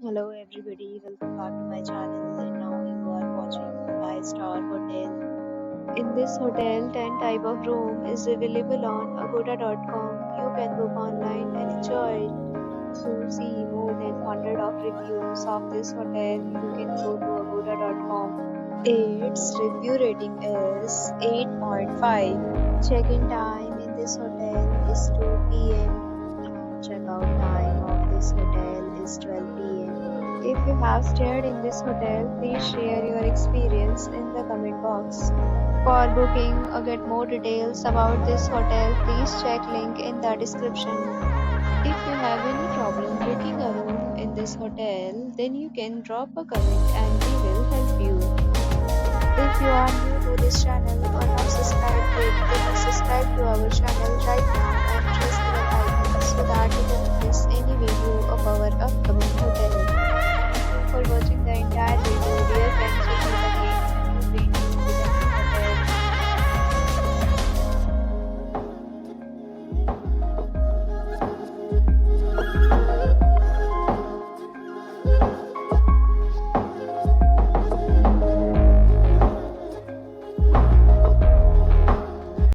Hello everybody, welcome back to my channel and now you are watching 5-star hotel. In this hotel, 10 type of room is available on agoda.com. You can book online and enjoy it. To see more than 100 of reviews of this hotel, you can go to agoda.com. Its review rating is 8.5. Check-in time in this hotel is 2 p.m. Check-out time of this hotel is 12 p.m. If you have stayed in this hotel, please share your experience in the comment box. For booking or get more details about this hotel, please check link in the description. If you have any problem booking a room in this hotel, then you can drop a comment and we will help you. If you are new to this channel or not subscribed yet, then subscribe to our channel right now and press the bell icon so that you don't miss any video of our upcoming